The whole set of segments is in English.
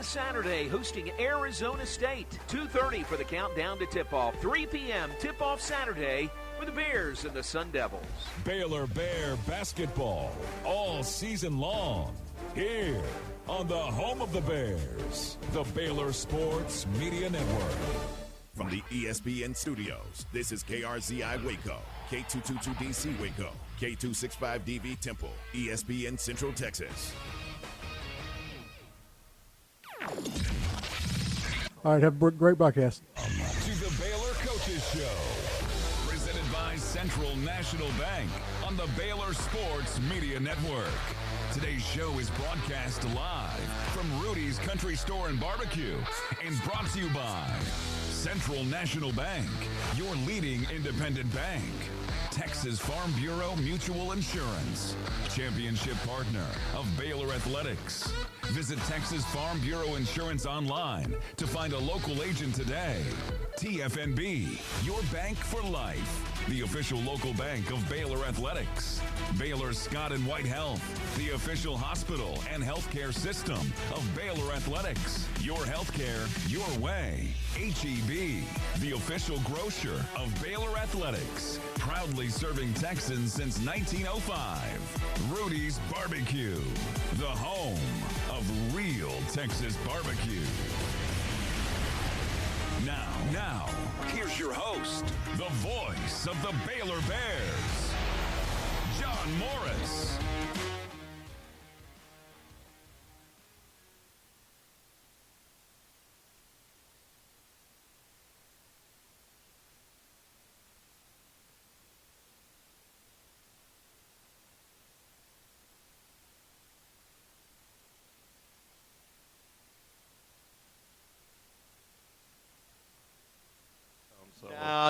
this Saturday hosting Arizona State. 2:30 for the countdown to tip-off. 3 p.m. tip-off Saturday for the Bears and the Sun Devils. Baylor Bear basketball all season long here on the home of the Bears, the Baylor Sports Media Network. From the ESPN studios, this is KRZI Waco, K222DC Waco, K265DV Temple, ESPN Central Texas. All right, have a great broadcast. To the Baylor Coaches Show, presented by Central National Bank on the Baylor Sports Media Network. Today's show is broadcast live from Rudy's Country Store and Barbecue and brought to you by Central National Bank, your leading independent bank. Texas Farm Bureau Mutual Insurance, championship partner of Baylor Athletics. Visit Texas Farm Bureau Insurance online to find a local agent today. TFNB, your bank for life, the official local bank of Baylor Athletics. Baylor Scott and White Health, the official hospital and healthcare system of Baylor Athletics. Your healthcare, your way. HEB, the official grocer of Baylor Athletics. Proudly serving Texans since 1905. Rudy's Barbecue, the home of real Texas barbecue. Now, here's your host, the voice of the Baylor Bears, John Morris.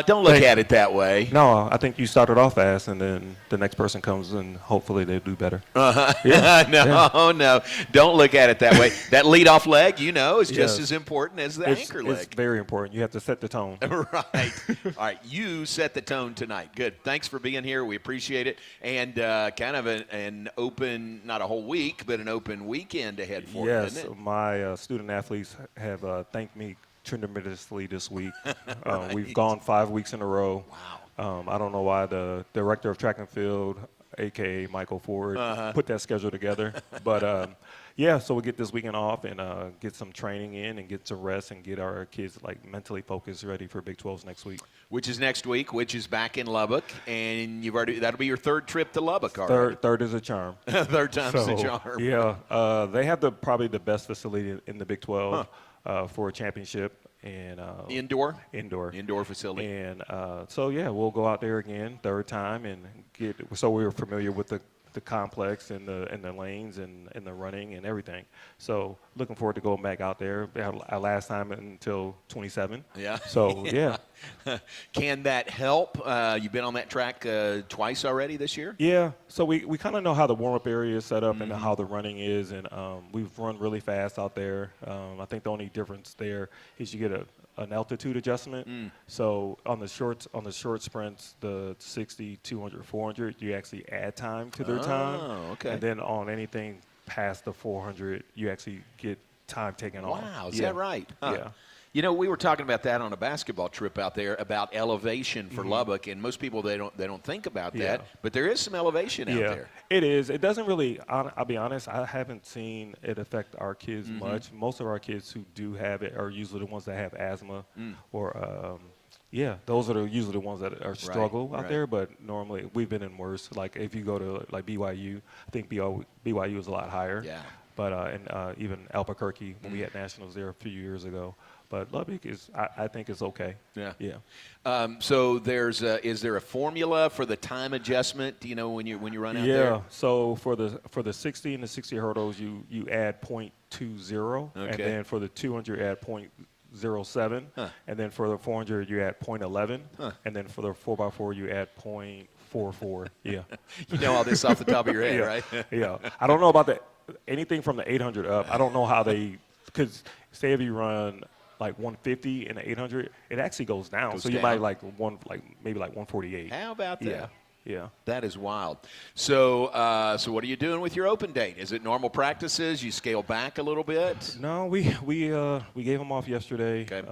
Don't look at it that way. No, I think you started off fast, and then the next person comes, and hopefully they do better. No. Don't look at it that way. That leadoff leg, is just as important as the anchor leg. It's very important. You have to set the tone. Right. All right, you set the tone tonight. Good. Thanks for being here. We appreciate it. And kind of an open, not a whole week, but an open weekend ahead for you, isn't it? Yes, my student athletes have thanked me tremendously this week. Right. We've gone 5 weeks in a row. Wow. I don't know why the director of track and field, a.k.a. Michael Ford, put that schedule together. But, so we get this weekend off and get some training in and get some rest and get our kids mentally focused, ready for Big 12s next week. Which is next week, which is back in Lubbock. And that'll be your third trip to Lubbock already. Third is a charm. Third time's a charm. Yeah. They have probably the best facility in the Big 12. For a championship and indoor facility, and we'll go out there again, third time, and so we were familiar with the complex and the lanes and the running and everything. So looking forward to going back out there. Our last time until 27. Yeah. So yeah. Can that help? You've been on that track twice already this year. Yeah. So we kind of know how the warm-up area is set up and how the running is, and we've run really fast out there. I think the only difference there is you get an altitude adjustment. So on the short sprints, the 60, 200, 400, you actually add time to their time. Oh, okay. And then on anything past the 400, you actually get time taken off. Wow, is that right? Yeah. We were talking about that on a basketball trip out there about elevation for Lubbock, and most people they don't think about that, but there is some elevation out there. It is. It doesn't really. I'll be honest. I haven't seen it affect our kids much. Most of our kids who do have it are usually the ones that have asthma, or those are usually the ones that are struggle out there. But normally we've been in worse. Like if you go to BYU, I think BYU is a lot higher. Yeah. But and even Albuquerque when we had nationals there a few years ago. But Lubbock I think it's okay. Yeah. Yeah. So is there a formula for the time adjustment? When you run out there? Yeah. So for the 60 and the 60 hurdles, you add 0.20, and then for the 200 you add 0.07, and then for the 400 you add 0.11, and then for the 4x4 you add 0.44. Yeah. You know all this off the top of your head, right? Yeah. I don't know about anything from the 800 up. I don't know how because say if you run like 150 in the 800, it actually goes down. You might maybe 148. How about that? Yeah. That is wild. So, so what are you doing with your open date? Is it normal practices? You scale back a little bit? No, we gave them off yesterday. Okay.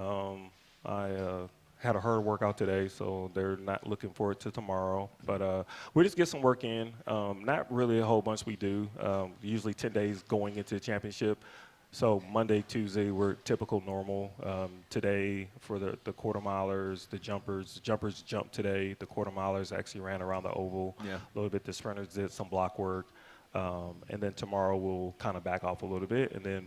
I had a hard workout today, so they're not looking forward to tomorrow. But we just get some work in. Not really a whole bunch we do. Usually 10 days going into the championship. So Monday, Tuesday, we're typical normal. Today for the quarter milers, the jumpers jumped today. The quarter milers actually ran around the oval a little bit. The sprinters did some block work. And then tomorrow we'll kind of back off a little bit. And then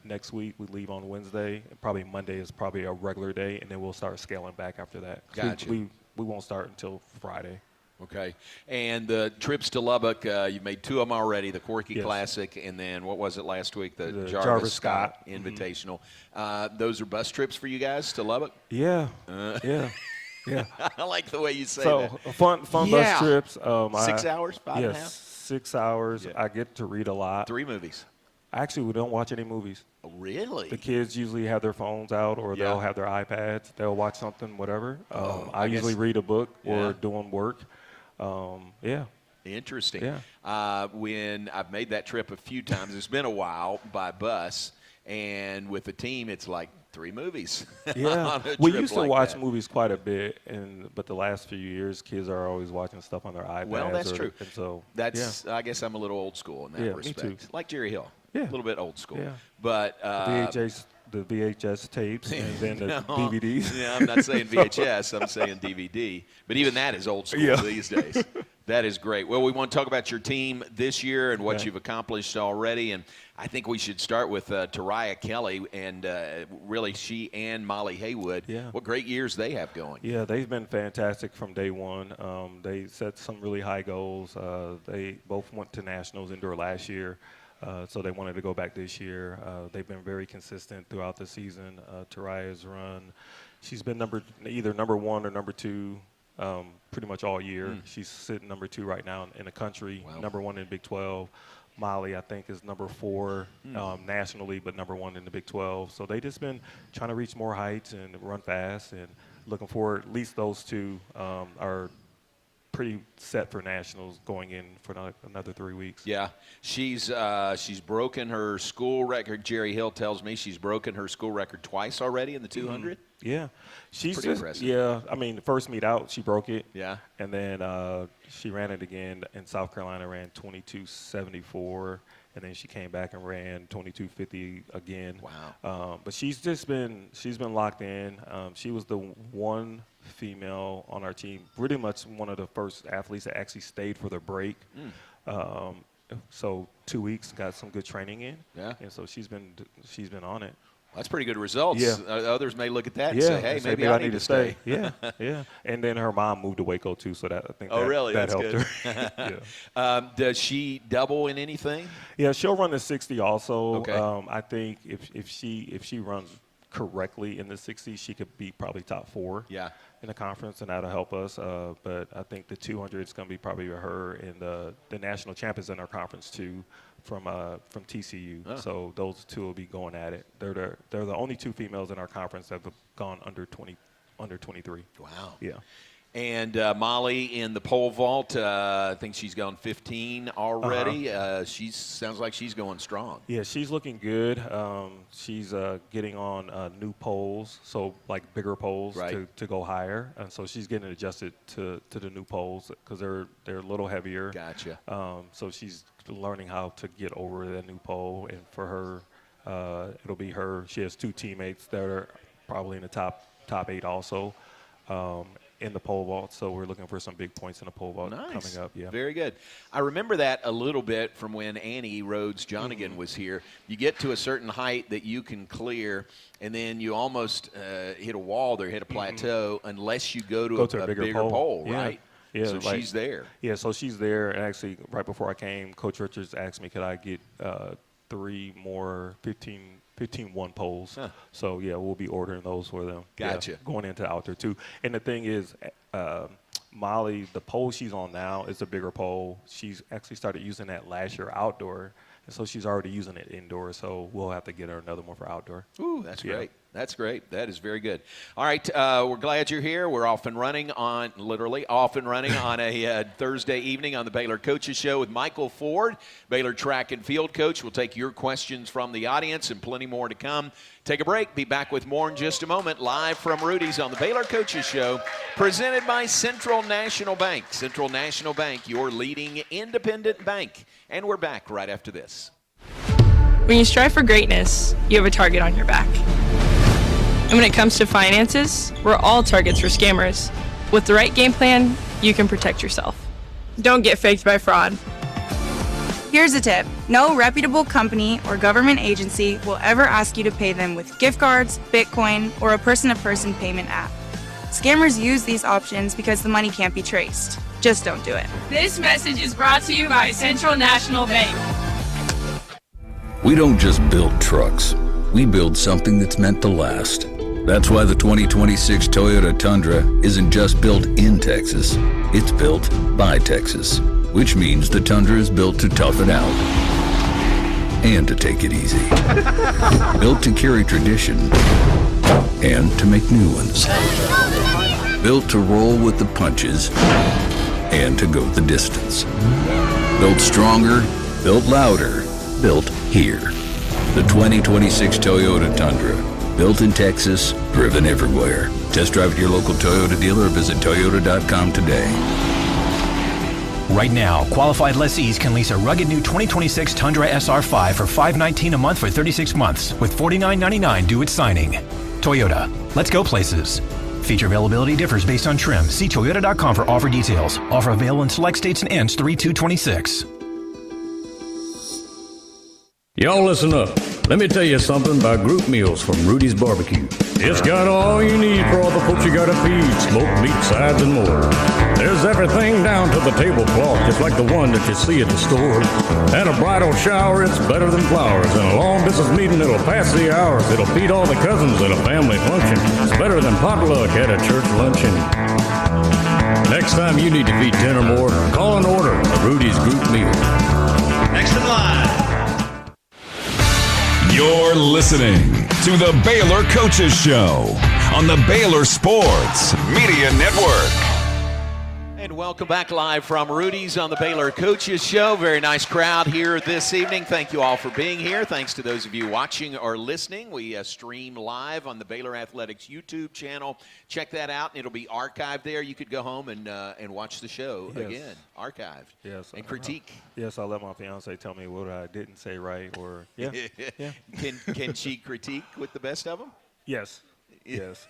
next week we leave on Wednesday. And probably Monday is probably a regular day. And then we'll start scaling back after that. Gotcha. We won't start until Friday. Okay. And the trips to Lubbock, you've made 2 of them already, the Corky Yes. Classic, and then what was it last week, the Jarvis Scott Scott. Invitational. Those are bus trips for you guys to Lubbock? Yeah. Yeah. I like the way you say So that. fun Yeah. bus trips. 6 hours, 5 and a half? Yes, 6 hours. Yeah. I get to read a lot. 3 movies. Actually, we don't watch any movies. Oh, really? The kids usually have their phones out, or Yeah. they'll have their iPads. They'll watch something, whatever. I I guess- usually read a book Yeah. or doing work. Yeah. Interesting. Yeah. When I've made that trip a few times, it's been a while by bus, and with the team, it's like 3 movies. Yeah, on a we trip used to like watch that. movies quite a bit, but the last few years, kids are always watching stuff on their iPads. Well, that's true. And so That's I guess I'm a little old school in that Yeah, me respect. too. Like Jerry Hill. Yeah. A little bit old school. Yeah. But the VHS tapes and then the no, DVDs. Yeah, I'm not saying VHS, I'm saying DVD. But even that is old school Yeah. these days. That is great. Well, we want to talk about your team this year and what Okay. you've accomplished already. And I think we should start with Tariah Kelly and really she and Molly Haywood. Yeah. What great years they have going. Yeah, they've been fantastic from day one. They set some really high goals. They both went to nationals indoor last year, so they wanted to go back this year. They've been very consistent throughout the season. Tariah's run, she's been either number 1 or number 2 pretty much all year. She's sitting number 2 right now in the country, Wow. number 1 in Big 12. Molly, I think, is number 4 nationally, but number 1 in the Big 12. So they just been trying to reach more heights and run fast, and looking forward. At least those 2 are pretty set for nationals going in for another 3 weeks. Yeah, she's broken her school record. Jerry Hill tells me she's broken her school record twice already in the 200. Yeah, she's Pretty just impressive. yeah. I mean, the first meet out, she broke it. Yeah. And then she ran it again in South Carolina, ran 22:74, and then she came back and ran 22:50 again. Wow. But she's been locked in. She was the one female on our team, pretty much one of the first athletes that actually stayed for the break. So 2 weeks, got some good training in. Yeah. And so she's been on it. That's pretty good results. Yeah. Others may look at that and Yeah, say, hey, and say, maybe I need to stay. Yeah, yeah. And then her mom moved to Waco too, so that I think Oh, that, really? that That's helped good. her. Does she double in anything? Yeah, she'll run the 60 also. Okay. I think if she runs correctly in the 60, she could be probably top 4 Yeah. in the conference, and that'll help us. But I think the 200 is going to be probably her, and the national champions in our conference too, from TCU. Oh. So those 2 will be going at it. They're the only 2 females in our conference that have gone under 23. Wow. Yeah. And Molly in the pole vault, I think she's gone 15 already. She sounds like she's going strong. Yeah, she's looking good. She's getting on new poles, so like bigger poles Right. to go higher, and so she's getting adjusted to the new poles because they're a little heavier. Gotcha. So she's learning how to get over that new pole, and for her, it'll be her. She has 2 teammates that are probably in the top 8 also. In the pole vault, so we're looking for some big points in the pole vault coming up. Yeah, Very good. I remember that a little bit from when Annie Rhodes Jonigan was here. You get to a certain height that you can clear, and then you almost hit a wall there, hit a plateau, unless you go to a bigger pole, yeah. right? Yeah, So she's there. Yeah, so she's there. And actually, right before I came, Coach Richards asked me, could I get 3 more 15-1 poles. Huh. So, yeah, we'll be ordering those for them. Gotcha. Yeah, going into out there, too. And the thing is, Molly, the pole she's on now is a bigger pole. She's actually started using that last year outdoor, and so she's already using it indoor, so we'll have to get her another one for outdoor. Ooh, that's Yeah. great. That's great. That is very good. All right, we're glad you're here. We're off and running on, literally off and running on a Thursday evening on the Baylor Coaches Show with Michael Ford, Baylor track and field coach. We'll take your questions from the audience and plenty more to come. Take a break. Be back with more in just a moment. Live from Rudy's on the Baylor Coaches Show, presented by Central National Bank. Central National Bank, your leading independent bank. And we're back right after this. When you strive for greatness, you have a target on your back. And when it comes to finances, we're all targets for scammers. With the right game plan, you can protect yourself. Don't get faked by fraud. Here's a tip. No reputable company or government agency will ever ask you to pay them with gift cards, Bitcoin, or a person-to-person payment app. Scammers use these options because the money can't be traced. Just don't do it. This message is brought to you by Central National Bank. We don't just build trucks. We build something that's meant to last. That's why the 2026 Toyota Tundra isn't just built in Texas. It's built by Texas, which means the Tundra is built to tough it out and to take it easy. Built to carry tradition and to make new ones. Built to roll with the punches and to go the distance. Built stronger, built louder, built here. The 2026 Toyota Tundra. Built in Texas, driven everywhere. Test drive at your local Toyota dealer or visit Toyota.com today. Right now, qualified lessees can lease a rugged new 2026 Tundra SR5 for $519 a month for 36 months, with $49.99 due at signing. Toyota, let's go places. Feature availability differs based on trim. See Toyota.com for offer details. Offer available in select states and ends 3/2/26. Y'all listen up. Let me tell you something about group meals from Rudy's Barbecue. It's got all you need for all the folks you gotta feed. Smoked meat, sides, and more. There's everything down to the tablecloth, just like the one that you see at the store. And a bridal shower, it's better than flowers. And a long distance meeting, it'll pass the hours. It'll feed all the cousins at a family function. It's better than potluck at a church luncheon. Next time you need to feed 10 or more, call and order a Rudy's group meal. Next in line. You're listening to the Baylor Coaches Show on the Baylor Sports Media Network. And welcome back live from Rudy's on the Baylor Coaches Show. Very nice crowd here this evening. Thank you all for being here. Thanks to those of you watching or listening. We stream live on the Baylor Athletics YouTube channel. Check that out. It'll be archived there. You could go home and watch the show again, archived, and critique. Yes, I'll let my fiance tell me what I didn't say right, or yeah. Can she critique with the best of them? Yes. Yes.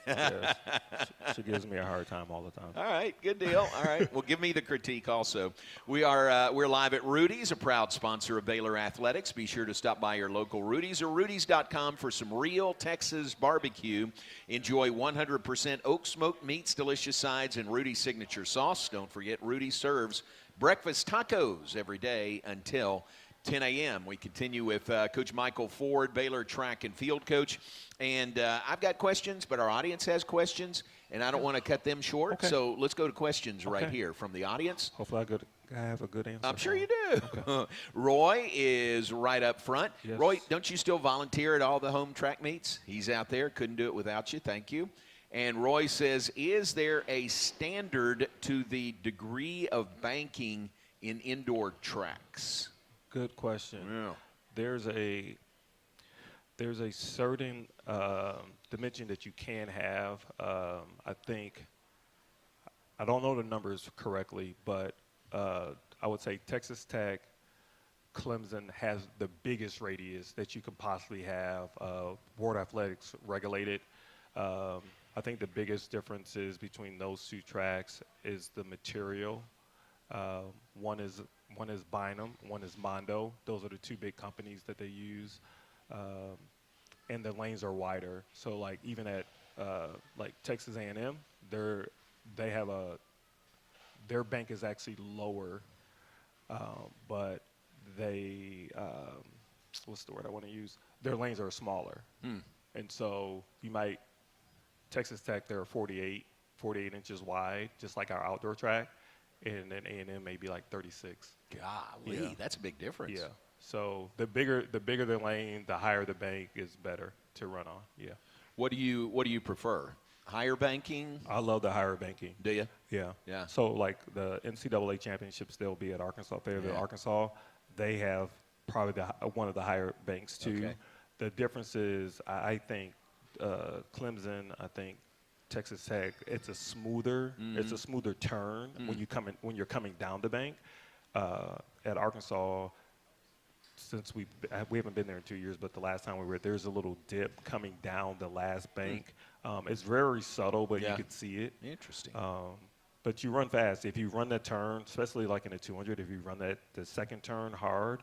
She gives me a hard time all the time. All right, good deal. All right, well, give me the critique also. We're live at Rudy's, a proud sponsor of Baylor Athletics. Be sure to stop by your local Rudy's or Rudy's.com for some real Texas barbecue. Enjoy 100% oak smoked meats, delicious sides, and Rudy's signature sauce. Don't forget, Rudy serves breakfast tacos every day until 10 a.m. We continue with Coach Michael Ford, Baylor track and field coach. And I've got questions, but our audience has questions, and I don't want to cut them short. Okay. So let's go to questions right here from the audience. Hopefully I have a good answer. I'm sure you do. Okay. Roy is right up front. Yes. Roy, don't you still volunteer at all the home track meets? He's out there. Couldn't do it without you. Thank you. And Roy says, is there a standard to the degree of banking in indoor tracks? Good question. Yeah. There's a certain dimension that you can have. I think, I don't know the numbers correctly, but I would say Texas Tech, Clemson has the biggest radius that you could possibly have. World Athletics regulated. I think the biggest differences between those two tracks is the material. One is Bynum, one is Mondo. Those are the two big companies that they use. And the lanes are wider. So like even at like Texas A&M, their bank is actually lower, but they what's the word I want to use? Their lanes are smaller. And so Texas Tech, they're 48 inches wide, just like our outdoor track. And then A&M may be like 36. Golly, that's a big difference. Yeah. So the bigger the lane, the higher the bank is better to run on. Yeah. What do you prefer? Higher banking? I love the higher banking. Do you? Yeah. Yeah. So like the NCAA championships, they'll be at Arkansas, Fayetteville, Yeah. Arkansas. They have probably one of the higher banks too. Okay. The difference is, I think Clemson, I think Texas Tech, it's a smoother turn when you're coming down the bank. At Arkansas, since we haven't been there in 2 years, but the last time we were there's a little dip coming down the last bank. It's very subtle, but you can see it. Interesting. But you run fast. If you run that turn, especially like in a 200, if you run the second turn hard,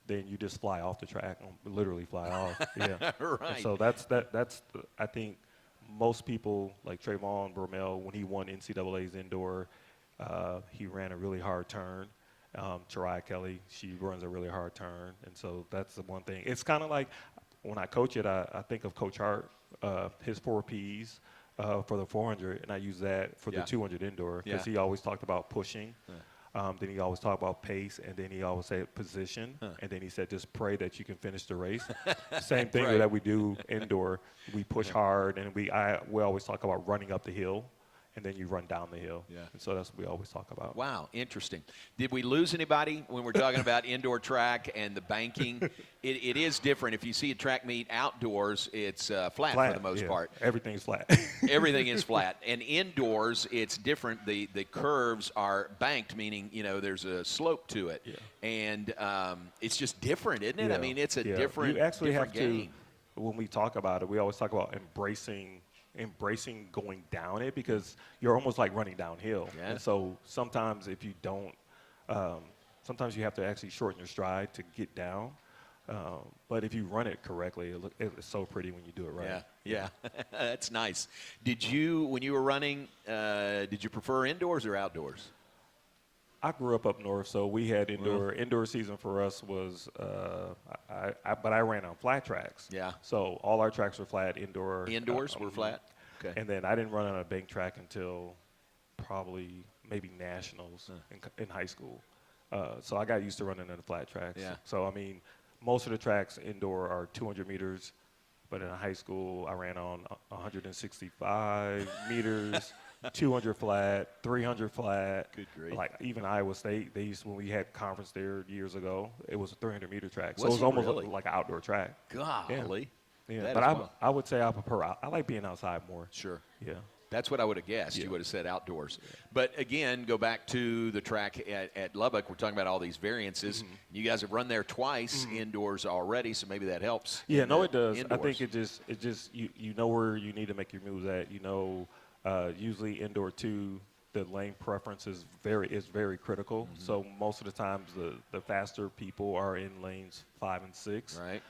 then you just fly off the track, literally fly off. Yeah. Right. And so I think most people like Trayvon Bromell, when he won NCAA's indoor, he ran a really hard turn. Tariah Kelly, she runs a really hard turn, and so that's the one thing. It's kind of like when I coach it, I think of Coach Hart, his 4 Ps for the 400, and I use that for the 200 indoor because he always talked about pushing. Then he always talked about pace, and then he always said position, and then he said just pray that you can finish the race. Same thing that we do indoor. We push hard, and we always talk about running up the hill, and then you run down the hill. Yeah. And so that's what we always talk about. Wow, interesting. Did we lose anybody when we're talking about indoor track and the banking? It is different. If you see a track meet outdoors, it's flat for the most part. Everything's flat. Everything is flat. And indoors, it's different. The curves are banked, meaning, there's a slope to it. Yeah. And it's just different, isn't it? Yeah. I mean, it's a Yeah. different, you actually different have game. to, when we talk about it, we always talk about embracing going down it because you're almost like running downhill. Yeah. And so sometimes if you don't, sometimes you have to actually shorten your stride to get down. But if you run it correctly, it's so pretty when you do it right. Yeah. That's nice. When you were running, did you prefer indoors or outdoors? I grew up north, so we had indoor season for us was, but I ran on flat tracks. Yeah. So all our tracks were flat indoor. Indoors were flat? Okay. And then I didn't run on a bank track until probably maybe nationals in high school. So I got used to running on the flat tracks. Yeah. So, I mean, most of the tracks indoor are 200 meters, but in high school I ran on 165 meters. 200 flat, 300 flat. Good grief. Like even Iowa State, when we had conference there years ago, it was a 300-meter track. So Was it was it almost really? like an outdoor track. Golly. Yeah. That But is wild. I would say I like being outside more. Sure. Yeah. That's what I would have guessed. Yeah. You would have said outdoors. But again, go back to the track at Lubbock. We're talking about all these variances. You guys have run there twice indoors already, so maybe that helps. Yeah, no, it does. Indoors. I think it just you know where you need to make your moves at. Usually indoor too, the lane preference is very critical. So most of the times the faster people are in lanes 5 and 6. Right.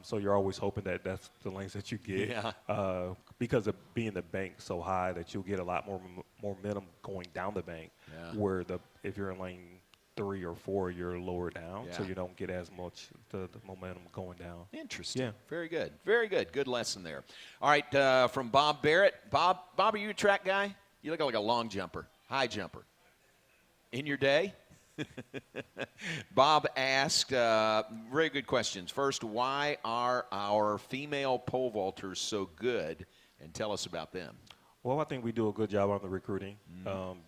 So you're always hoping that that's the lanes that you get. Yeah. Because of being the bank so high that you'll get a lot more momentum going down the bank. Yeah. Where if you're in lane 3 or 4, you're lower down, so Yeah. you don't get as much the momentum going down. Interesting. Yeah. Very good. Very good. Good lesson there. All right, from Bob Barrett. Bob, are you a track guy? You look like a long jumper, high jumper. In your day? Bob asked, very good questions. First, why are our female pole vaulters so good? And tell us about them. Well, I think we do a good job on the recruiting.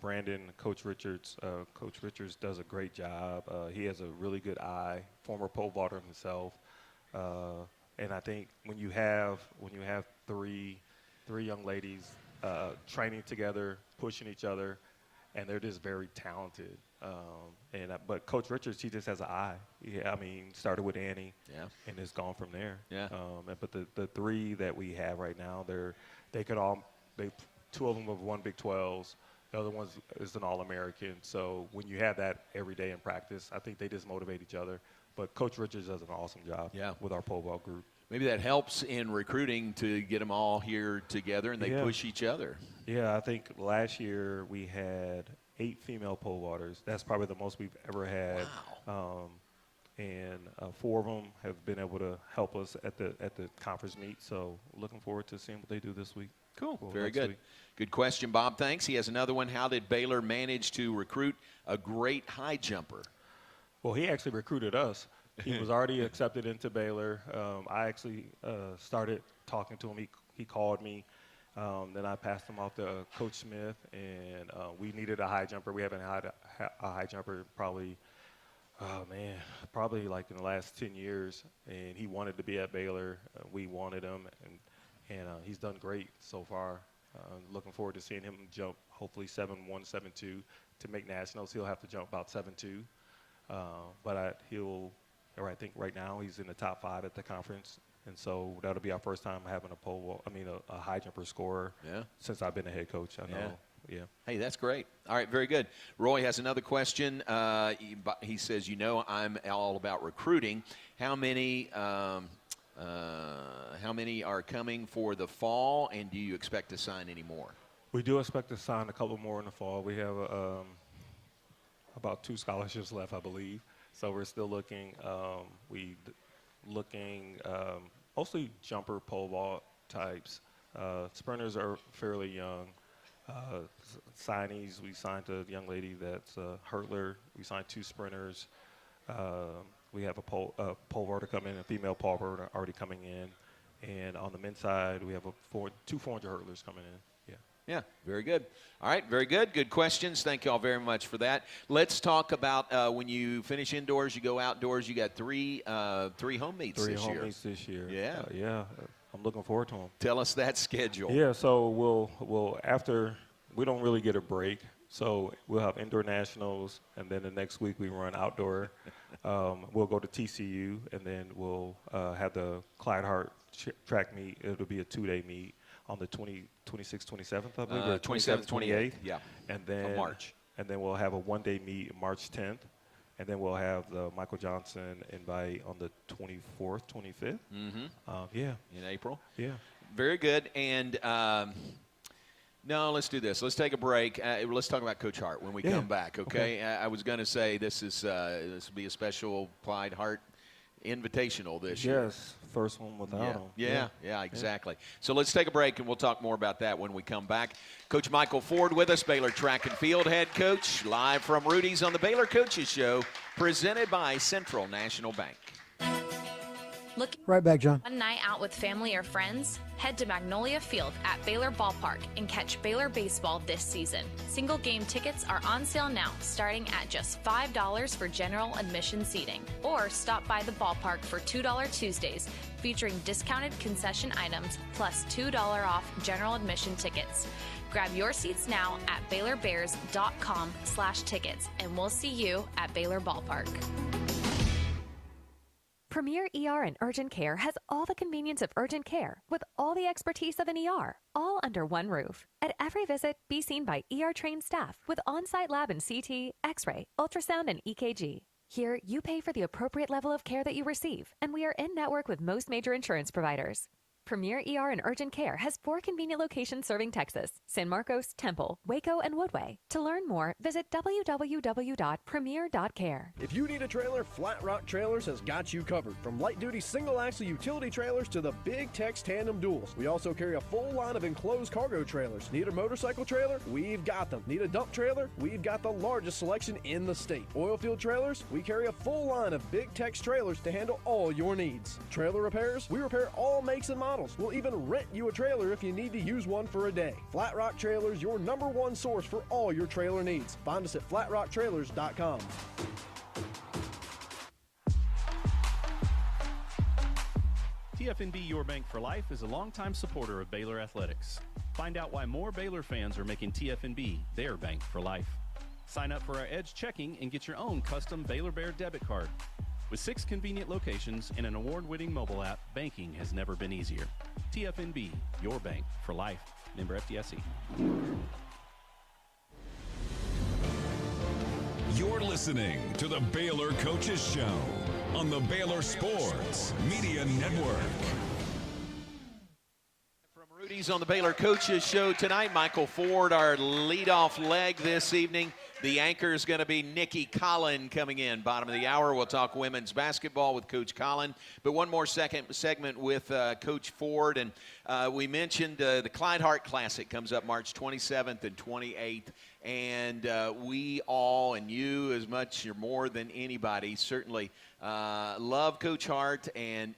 Brandon, Coach Richards does a great job. He has a really good eye, former pole vaulter himself. And I think when you have three young ladies training together, pushing each other, and they're just very talented. But Coach Richards, he just has an eye. Yeah, I mean, started with Annie, and it's gone from there. Yeah. But the 3 that we have right now, two of them have won Big 12s. The other one is an All-American. So when you have that every day in practice, I think they just motivate each other. But Coach Richards does an awesome job with our pole vault group. Maybe that helps in recruiting to get them all here together and they push each other. Yeah, I think last year we had 8 female pole vaulters. That's probably the most we've ever had. Wow. And 4 of them have been able to help us at the conference meet. So looking forward to seeing what they do this week. Cool. Well, Very next good. week. Good question, Bob. Thanks. He has another one. How did Baylor manage to recruit a great high jumper? Well, he actually recruited us. He was already accepted into Baylor. I actually started talking to him. he called me. Then I passed him off to Coach Smith, and we needed a high jumper. We haven't had a high jumper probably like in the last 10 years, and he wanted to be at Baylor. We wanted him, and he's done great so far. Looking forward to seeing him jump hopefully 7'1", 7'2". To make nationals, he'll have to jump about 7'2". But I think right now he's in the top 5 at the conference. And so that'll be our first time having a high jumper scorer since I've been a head coach. I know. Yeah. Hey, that's great. All right, very good. Roy has another question. He says, I'm all about recruiting. How many are coming for the fall, and do you expect to sign any more? We do expect to sign a couple more in the fall. We have about 2 scholarships left, I believe. So we're still looking. Mostly jumper pole vault types. Sprinters are fairly young. Signees, we signed a young lady that's a hurdler. We signed 2 sprinters. We have a pole vaulter coming in, a female pole vaulter already coming in. And on the men's side, we have 2 400 hurdlers coming in. Yeah, very good. All right, very good. Good questions. Thank you all very much for that. Let's talk about when you finish indoors, you go outdoors. You got 3 home meets this year. 3 home meets this year. Yeah. I'm looking forward to them. Tell us that schedule. Yeah, so we'll after we don't really get a break. So we'll have indoor nationals, and then the next week we run outdoor. We'll go to TCU, and then we'll have the Clyde Hart track meet. It'll be a 2-day meet on the 26th, 27th, I believe, or 27th, 28th. Yeah. And then March. And then we'll have a 1-day meet March 10th, and then we'll have the Michael Johnson invite on the 24th, 25th. In April. Yeah. Very good. And no, let's do this. Let's take a break. Let's talk about Coach Hart when we come back. Okay. I was going to say this will be a special Clyde Hart Invitational this year. Yes, first one without him. Yeah, exactly. So let's take a break, and we'll talk more about that when we come back. Coach Michael Ford with us, Baylor track and field head coach, live from Rudy's on the Baylor Coaches Show, presented by Central National Bank. Right back, John. One night out with family or friends? Head to Magnolia Field at Baylor Ballpark and catch Baylor baseball this season. Single game tickets are on sale now, starting at just $5 for general admission seating. Or stop by the ballpark for $2 Tuesdays, featuring discounted concession items plus $2 off general admission tickets. Grab your seats now at BaylorBears.com/tickets, and we'll see you at Baylor Ballpark. Premier ER and Urgent Care has all the convenience of urgent care with all the expertise of an ER, all under one roof. At every visit, be seen by ER-trained staff with on-site lab and CT, X-ray, ultrasound, and EKG. Here, you pay for the appropriate level of care that you receive, and we are in-network with most major insurance providers. Premier ER and Urgent Care has 4 convenient locations serving Texas: San Marcos, Temple, Waco, and Woodway. To learn more, visit www.premier.care. If you need a trailer, Flat Rock Trailers has got you covered. From light-duty single-axle utility trailers to the Big Tex tandem duals. We also carry a full line of enclosed cargo trailers. Need a motorcycle trailer? We've got them. Need a dump trailer? We've got the largest selection in the state. Oil field trailers? We carry a full line of Big Tex trailers to handle all your needs. Trailer repairs? We repair all makes and models. We'll even rent you a trailer if you need to use one for a day. Flat Rock Trailers, your #1 source for all your trailer needs. Find us at flatrocktrailers.com. TFNB Your Bank for Life is a longtime supporter of Baylor Athletics. Find out why more Baylor fans are making TFNB their bank for life. Sign up for our Edge checking and get your own custom Baylor Bear debit card. With 6 convenient locations and an award-winning mobile app, banking has never been easier. TFNB, your bank for life. Member FDIC. You're listening to the Baylor Coaches Show on the Baylor Sports Media Network. From Rudy's on the Baylor Coaches Show tonight, Michael Ford, our leadoff leg this evening. The anchor is going to be Nicki Collen coming in. Bottom of the hour, we'll talk women's basketball with Coach Collen. But one more segment with Coach Ford. And we mentioned the Clyde Hart Classic comes up March 27th and 28th. And we all, and you as much or more than anybody, certainly love Coach Hart and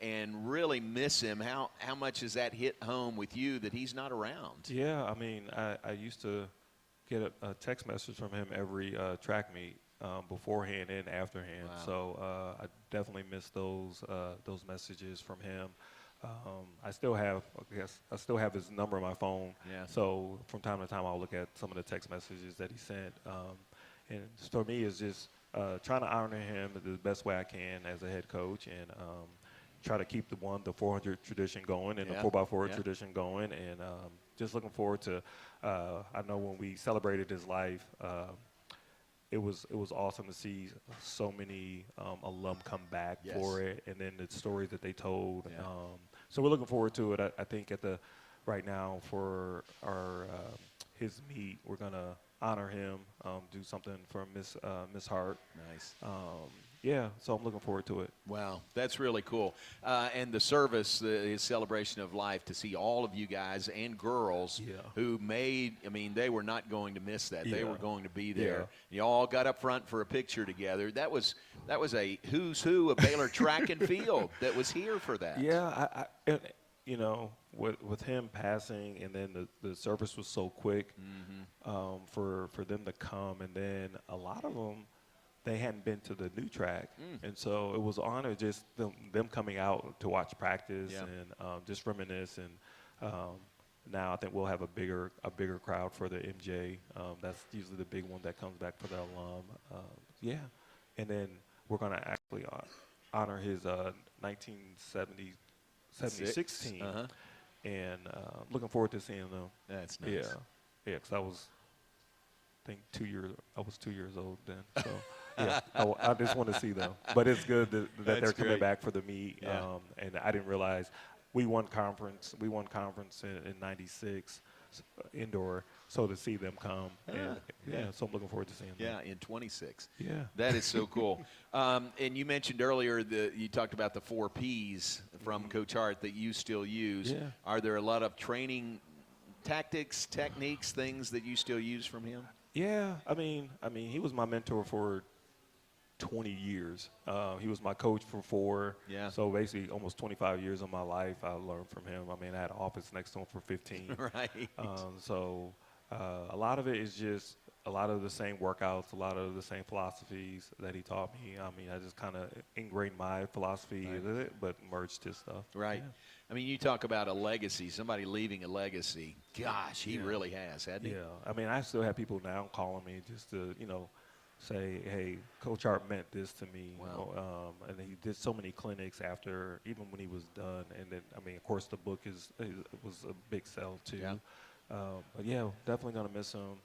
really miss him. How much has that hit home with you that he's not around? Yeah, I mean, I used to get a text message from him every track meet beforehand and afterhand. Wow. So I definitely miss those messages from him. I still have his number on my phone. Yeah. So from time to time, I'll look at some of the text messages that he sent. And for me, it's just trying to honor him the best way I can as a head coach, and try to keep the 400 tradition going and the 4x4 tradition going, and just looking forward to. I know when we celebrated his life, it was awesome to see so many alum come back for it, and then the stories that they told. Yeah. So we're looking forward to it. I think right now for our his meet, we're gonna honor him, do something for Miss Hart. Nice. Yeah, so I'm looking forward to it. Wow, that's really cool. And the service, his celebration of life, to see all of you guys and girls who they were not going to miss that. They were going to be there. You all got up front for a picture together. That was a who's who of Baylor track and field that was here for that. Yeah, with him passing, and then the service was so quick for them to come, and then a lot of them, they hadn't been to the new track, and so it was an honor just them coming out to watch practice and just reminisce. And now I think we'll have a bigger crowd for the MJ. That's usually the big one that comes back for the alum. And then we're gonna actually honor his 1976 team, and looking forward to seeing them. That's nice. Yeah, because I was 2 years old then. So. Yeah, I just want to see them. But it's good that they're coming back for the meet. And I didn't realize we won conference. We won conference in '96 indoor. So to see them come, so I'm looking forward to seeing them. Yeah, in 26. Yeah, that is so cool. And you mentioned earlier you talked about the 4 Ps from Coach Hart that you still use. Yeah. Are there a lot of training tactics, techniques, things that you still use from him? Yeah, I mean, he was my mentor for 20 years. He was my coach for 4. Yeah. So basically almost 25 years of my life I learned from him. I mean, I had an office next to him for 15. Right. So a lot of it is just a lot of the same workouts, a lot of the same philosophies that he taught me. I mean, I just kind of ingrained my philosophy in it, but merged his stuff. Right. Yeah. I mean, you talk about a legacy, somebody leaving a legacy. Gosh, he really has, hasn't he? Yeah. I mean, I still have people now calling me just to, say, hey, Coach Hart meant this to me. Wow. And he did so many clinics after, even when he was done. And then, I mean, of course, the book was a big sell too. Yeah. But yeah, definitely gonna miss him.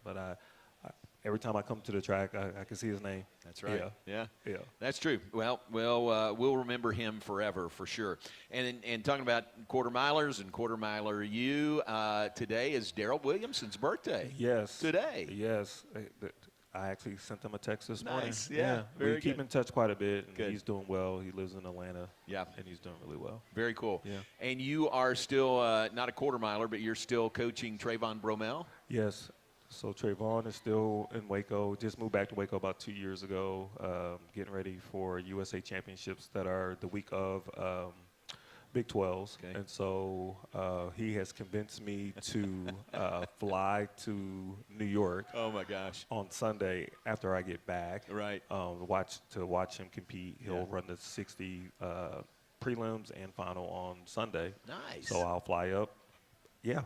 But I every time I come to the track, I can see his name. That's right. Yeah. Yeah. That's true. Well, we'll remember him forever for sure. And talking about quarter milers and quarter miler, today is Daryl Williamson's birthday. Yes. Today. Yes. I actually sent him a text this morning. Nice. Yeah. We keep in touch quite a bit, and Good. he's doing well. He lives in Atlanta. Yeah. And he's doing really well. Very cool. Yeah. And you are still not a quarter miler, but you're still coaching Trayvon Bromell? Yes. So Trayvon is still in Waco. Just moved back to Waco about 2 years ago, getting ready for USA Championships that are the week of Big 12s. Okay. And so he has convinced me to fly to New York. Oh, my gosh. On Sunday after I get back. Right. To watch him compete. He'll run the 60 prelims and final on Sunday. Nice. So I'll fly up. Yeah.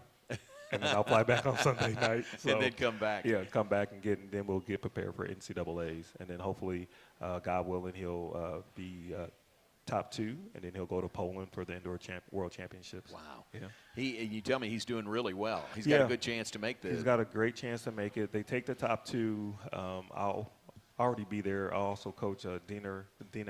And then I'll fly back on Sunday night. So, and then come back. Yeah, come back and then we'll get prepared for NCAAs. And then hopefully, God willing, he'll be top 2, and then he'll go to Poland for the indoor world championships. Wow. Yeah. You tell me he's doing really well. He's got a good chance to make the. He's got a great chance to make it. They take the top 2. I'll already be there. I'll also coach Dina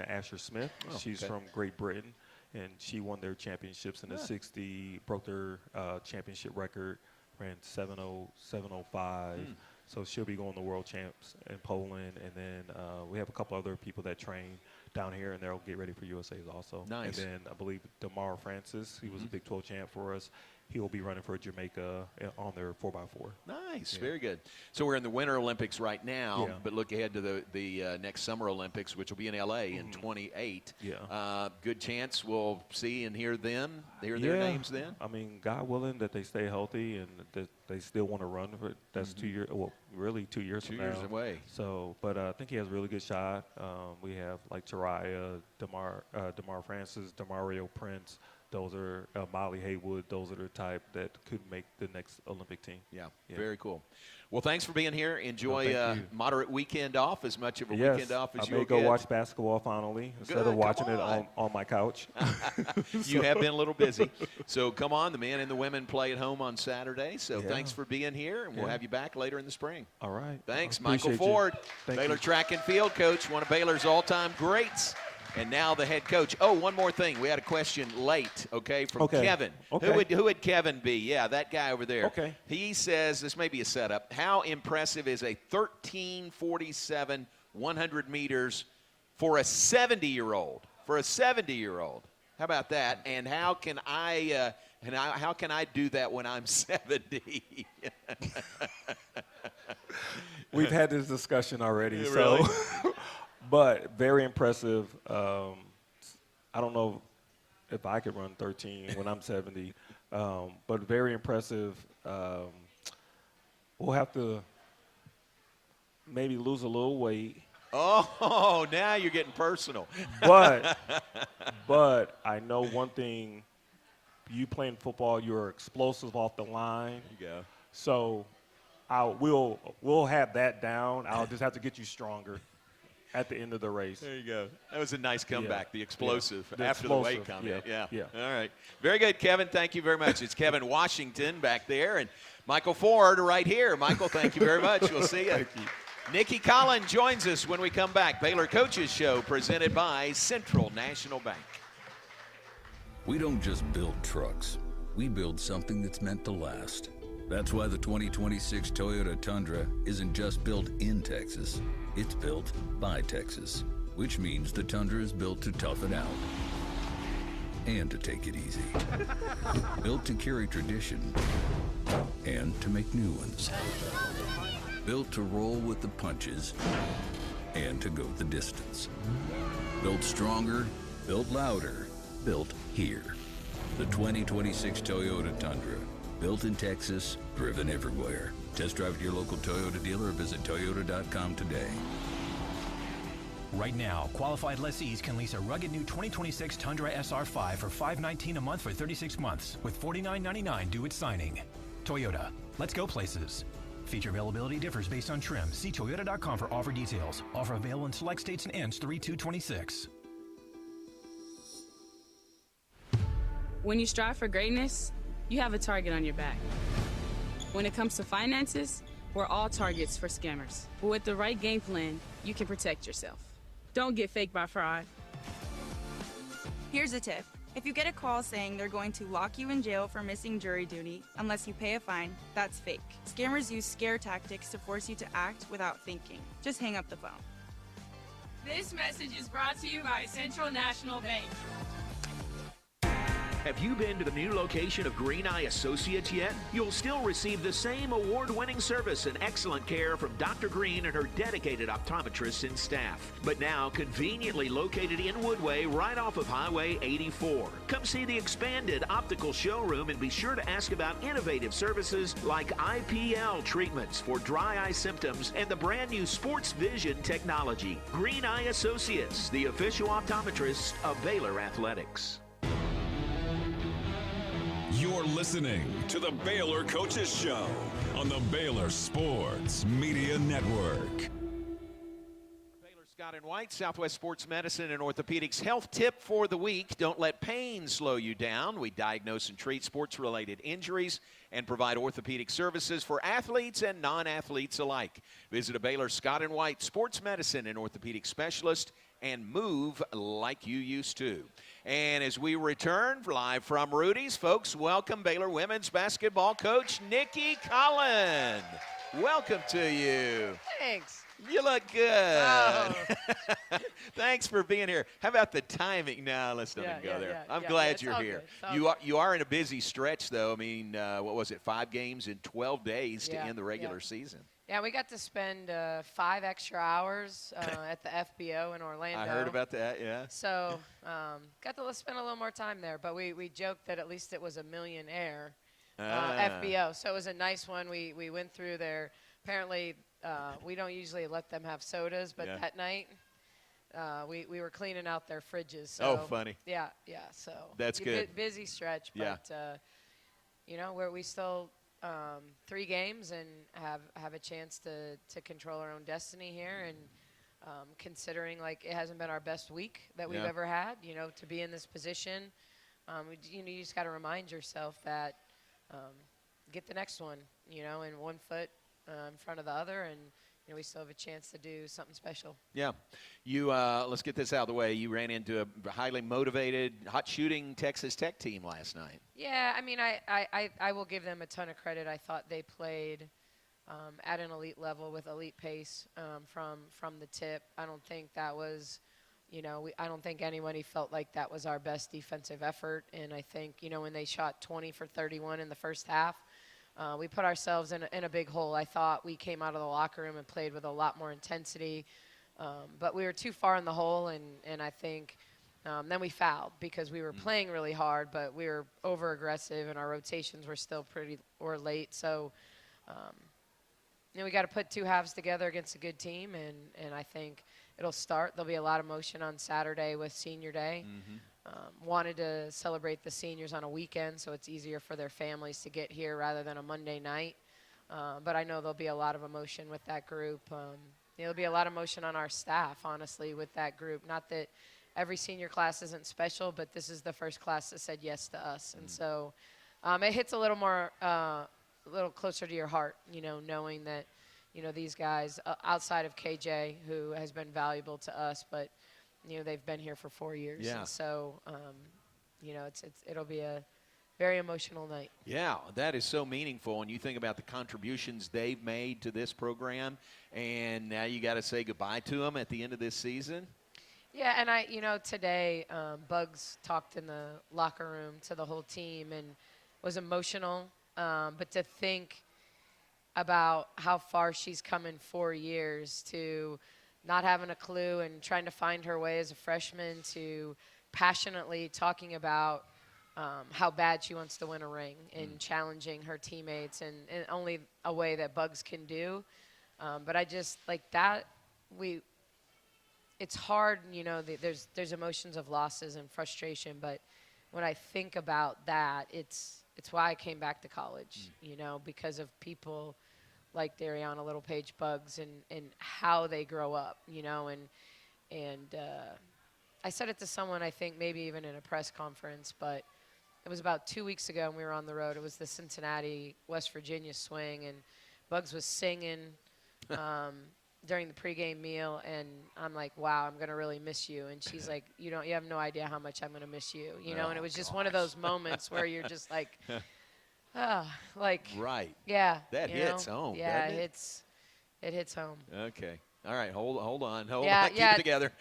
Asher-Smith. She's from Great Britain, and she won their championships in the 60, broke their championship record, ran 7:05. So she'll be going to World Champs in Poland. And then we have a couple other people that train down here, and they'll get ready for USAs also. Nice. And then I believe DeMar Francis, he was a Big 12 champ for us. He will be running for Jamaica on their 4x4. Nice, very good. So we're in the Winter Olympics right now, Yeah. but look ahead to the next Summer Olympics, which will be in LA in 28. Yeah. Good chance we'll see and hear their names then. I mean, God willing that they stay healthy and that they still want to run for it. That's 2 years, well, really 2 years from now. 2 years away. So, but I think he has a really good shot. We have like Taraya, DeMar Francis, Demario Prince. Those are Molly Haywood. Those are the type that could make the next Olympic team. Yeah, very cool. Well, thanks for being here. Enjoy thank you. moderate weekend off, as much of a Yes, weekend off as I you'll may go get. watch basketball finally instead Good, of watching come it on my couch. You have been a little busy. So come on, the men and the women play at home on Saturday. So Yeah. thanks for being here, and we'll have you back later in the spring. All right. Thanks, I Michael appreciate you. Ford, Thank Baylor you. track and field coach, one of Baylor's all-time greats, and now the head coach. Oh, one more thing. We had a question late, from Kevin. Okay. Who would Kevin be? Yeah, that guy over there. Okay. He says, this may be a setup, how impressive is a 13:47 100 meters for a 70-year-old? For a 70-year-old. How about that? And how can I do that when I'm 70? We've had this discussion already. Yeah, so, really? but very impressive. I don't know if I could run 13 when I'm 70, but very impressive. We'll have to maybe lose a little weight. Oh, now you're getting personal. But I know one thing. You playing football, you're explosive off the line. There you go. So we'll have that down. I'll just have to get you stronger at the end of the race. There you go. That was a nice comeback, the explosive, The after the weight explosive, comment. yeah. All right. Very good, Kevin. Thank you very much. It's Kevin Washington back there, and Michael Ford right here. Michael, thank you very much. We'll see you. Thank you. Nicki Collen joins us when we come back. Baylor Coaches Show presented by Central National Bank. We don't just build trucks. We build something that's meant to last. That's why the 2026 Toyota Tundra isn't just built in Texas. It's built by Texas, which means the Tundra is built to tough it out and to take it easy. Built to carry tradition and to make new ones. Built to roll with the punches and to go the distance. Built stronger, built louder, built here. The 2026 Toyota Tundra. Built in Texas, driven everywhere. Test drive at your local Toyota dealer or visit toyota.com today. Right now, qualified lessees can lease a rugged new 2026 Tundra SR5 for $519 a month for 36 months, with $49.99 due at signing. Toyota, let's go places. Feature availability differs based on trim. See toyota.com for offer details. Offer available in select states and ends 3/2/26. When you strive for greatness, you have a target on your back. When it comes to finances, we're all targets for scammers. But with the right game plan, you can protect yourself. Don't get faked by fraud. Here's a tip. If you get a call saying they're going to lock you in jail for missing jury duty unless you pay a fine, that's fake. Scammers use scare tactics to force you to act without thinking. Just hang up the phone. This message is brought to you by Central National Bank. Have you been to the new location of Green Eye Associates yet? You'll still receive the same award-winning service and excellent care from Dr. Green and her dedicated optometrists and staff. But now conveniently located in Woodway right off of Highway 84. Come see the expanded optical showroom and be sure to ask about innovative services like IPL treatments for dry eye symptoms and the brand new sports vision technology. Green Eye Associates, the official optometrists of Baylor Athletics. You're listening to the Baylor Coaches Show on the Baylor Sports Media Network. Baylor Scott and White, Southwest Sports Medicine and Orthopedics health tip for the week. Don't let pain slow you down. We diagnose and treat sports-related injuries and provide orthopedic services for athletes and non-athletes alike. Visit a Baylor Scott and White sports medicine and orthopedic specialist and move like you used to. And as we return live from Rudy's, folks, welcome Baylor women's basketball coach Nicki Collen. welcome to you. Thanks. You look good. Oh. Thanks for being here. How about the timing? No, let's not even go there. I'm glad you're here. You are in a busy stretch, though. I mean, what was it, 5 games in 12 days to end the regular season? Yeah, we got to spend 5 extra hours at the FBO in Orlando. I heard about that, yeah. So got to spend a little more time there. But we joked that at least it was a millionaire FBO. So it was a nice one. We went through there. Apparently, we don't usually let them have sodas, but that night we were cleaning out their fridges. So, funny. Yeah. So that's good. Busy stretch, but we still 3 games and have a chance to control our own destiny here. And considering like it hasn't been our best week that we've ever had, to be in this position, you just got to remind yourself that get the next one, in one foot in front of the other, and we still have a chance to do something special. Yeah. You let's get this out of the way. You ran into a highly motivated, hot shooting Texas Tech team last night. Yeah, I mean, I will give them a ton of credit. I thought they played at an elite level with elite pace from the tip. I don't think that was, I don't think anybody felt like that was our best defensive effort. And I think, when they shot 20 for 31 in the first half, we put ourselves in a big hole. I thought we came out of the locker room and played with a lot more intensity, but we were too far in the hole, and I think then we fouled because we were playing really hard, but we were over-aggressive, and our rotations were still late. So, we got to put 2 halves together against a good team, and I think it'll start. There'll be a lot of motion on Saturday with Senior Day. Wanted to celebrate the seniors on a weekend, so it's easier for their families to get here rather than a Monday night. But I know there'll be a lot of emotion with that group. There'll be a lot of emotion on our staff, honestly, with that group. Not that every senior class isn't special, but this is the first class that said yes to us. And so it hits a little more, a little closer to your heart, knowing that, these guys outside of KJ, who has been valuable to us, but they've been here for 4 years. Yeah. And so, it'll be a very emotional night. Yeah, that is so meaningful. And you think about the contributions they've made to this program, and now you got to say goodbye to them at the end of this season. Yeah, and today Bugs talked in the locker room to the whole team and was emotional. But to think about how far she's come in 4 years, to not having a clue and trying to find her way as a freshman, to passionately talking about how bad she wants to win a ring and challenging her teammates in only a way that Bugs can do. But I just like that. It's hard, there's emotions of losses and frustration, but when I think about that, it's why I came back to college, because of people like Dariana Littlepage Bugs and how they grow up, and I said it to someone, I think maybe even in a press conference, but it was about 2 weeks ago and we were on the road. It was the Cincinnati, West Virginia swing, and Bugs was singing during the pregame meal, and I'm like, wow, I'm going to really miss you. And she's like, you have no idea how much I'm going to miss you, and it was just one of those moments where you're just like, right. Yeah. That hits home. Yeah, doesn't it hits home. Okay. All right, hold on. Yeah, Keep it together.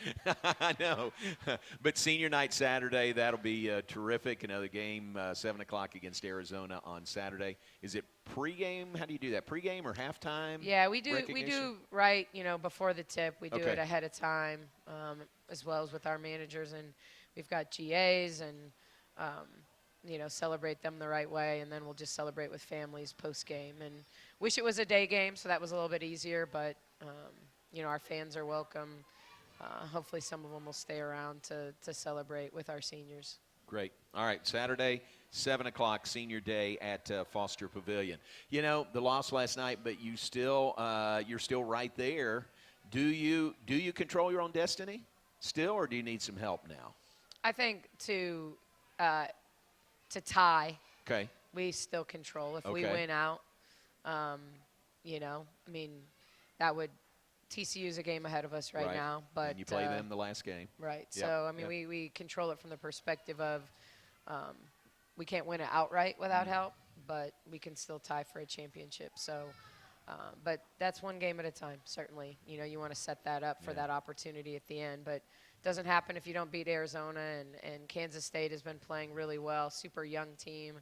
I know. But senior night Saturday, that'll be terrific. Another game, 7 o'clock against Arizona on Saturday. Is it pregame? How do you do that? Pregame or halftime? Yeah, we do right, before the tip. We do it ahead of time, as well as with our managers. And we've got GAs and, celebrate them the right way. And then we'll just celebrate with families post-game. And wish it was a day game, so that was a little bit easier. But, our fans are welcome. Hopefully some of them will stay around to celebrate with our seniors. Great. All right, Saturday, 7 o'clock, Senior Day at Foster Pavilion. The loss last night, but you're still right there. Do you control your own destiny still, or do you need some help now? I think to tie, we still control. If we win out, that would – TCU's a game ahead of us right now. But and you play them the last game. Right. Yep. So, we control it from the perspective of we can't win it outright without help, but we can still tie for a championship. So But that's one game at a time, certainly. You know, you want to set that up for that opportunity at the end. But it doesn't happen if you don't beat Arizona. And Kansas State has been playing really well, super young team,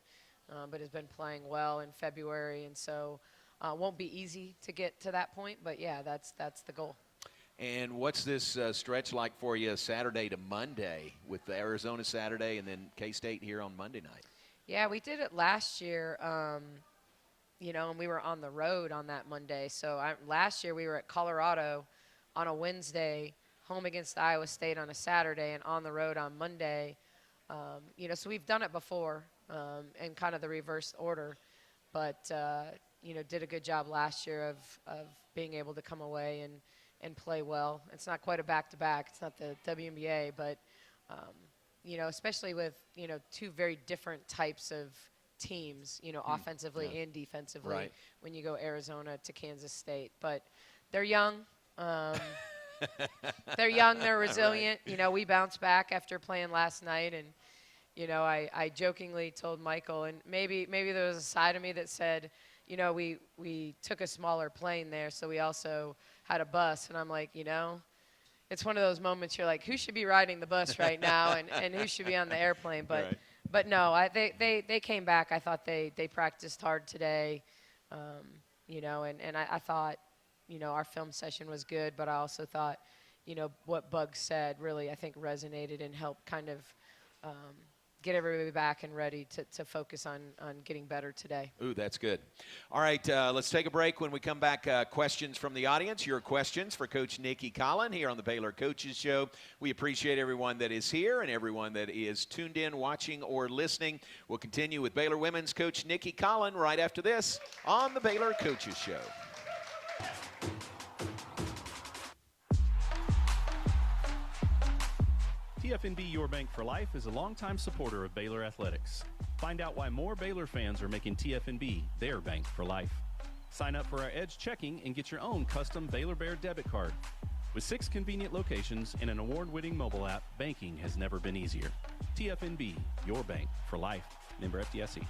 but has been playing well in February. And so won't be easy to get to that point. But, yeah, that's the goal. And what's this stretch like for you Saturday to Monday with the Arizona Saturday and then K-State here on Monday night? Yeah, we did it last year, you know, and we were on the road on that Monday. So last year we were at Colorado on a Wednesday, home against Iowa State on a Saturday, and on the road on Monday. You know, so we've done it before in kind of the reverse order. But, you know, did a good job last year of being able to come away and play well. It's not quite a back-to-back. It's not the WNBA, but, you know, especially with, you know, two very different types of teams, you know, offensively and defensively when you go Arizona to Kansas State. But they're young. They're young. They're resilient. You know, we bounced back after playing last night. And, you know, I jokingly told Michael, and maybe there was a side of me that said, you know, we took a smaller plane there, so we also had a bus. And I'm like, you know, it's one of those moments you're like, who should be riding the bus right now and who should be on the airplane? But no, they came back. I thought they practiced hard today, you know, and I thought, you know, our film session was good, but I also thought, you know, what Buggs said really, I think, resonated and helped kind of get everybody back and ready to focus on getting better today. Ooh, that's good. All right, let's take a break. When we come back, questions from the audience. Your questions for Coach Nicki Collen here on the Baylor Coaches Show. We appreciate everyone that is here and everyone that is tuned in, watching, or listening. We'll continue with Baylor women's coach Nicki Collen right after this on the Baylor Coaches Show. TFNB Your Bank for Life is a longtime supporter of Baylor Athletics. Find out why more Baylor fans are making TFNB their bank for life. Sign up for our Edge checking and get your own custom Baylor Bear debit card. With 6 convenient locations and an award-winning mobile app, banking has never been easier. TFNB, your bank for life. Member FDIC.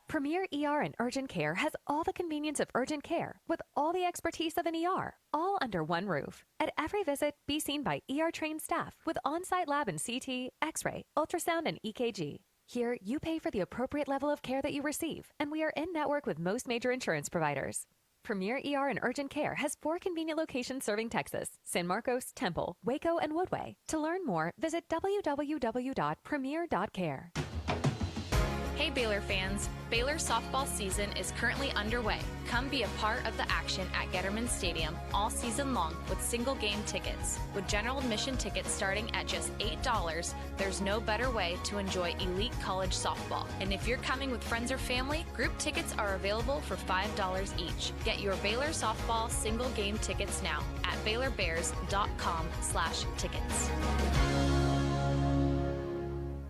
Premier ER and Urgent Care has all the convenience of urgent care with all the expertise of an ER, all under one roof. At every visit, be seen by ER-trained staff with on-site lab and CT, X-ray, ultrasound, and EKG. Here, you pay for the appropriate level of care that you receive, and we are in-network with most major insurance providers. Premier ER and Urgent Care has 4 convenient locations serving Texas: San Marcos, Temple, Waco, and Woodway. To learn more, visit www.premier.care. Hey Baylor fans, Baylor softball season is currently underway. Come be a part of the action at Getterman Stadium all season long with single game tickets. With general admission tickets starting at just $8, there's no better way to enjoy elite college softball. And if you're coming with friends or family, group tickets are available for $5 each. Get your Baylor softball single game tickets now at BaylorBears.com/tickets.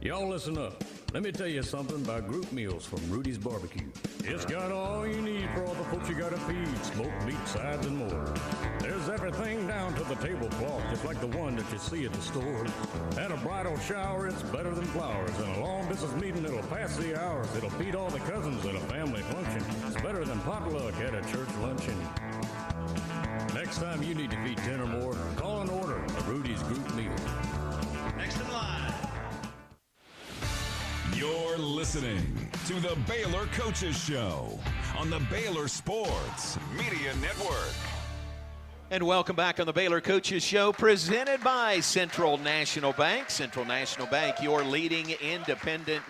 Y'all listen up. Let me tell you something about group meals from Rudy's Barbecue. It's got all you need for all the folks you gotta feed: smoked meat, sides, and more. There's everything down to the tablecloth, just like the one that you see at the store. At a bridal shower, it's better than flowers. And a long business meeting, it'll pass the hours. It'll feed all the cousins at a family function. It's better than potluck at a church luncheon. Next time you need to feed 10 or more, call and order a Rudy's group meal. Next in line. You're listening to the Baylor Coaches Show on the Baylor Sports Media Network. And welcome back on the Baylor Coaches Show, presented by Central National Bank. Central National Bank, your leading independent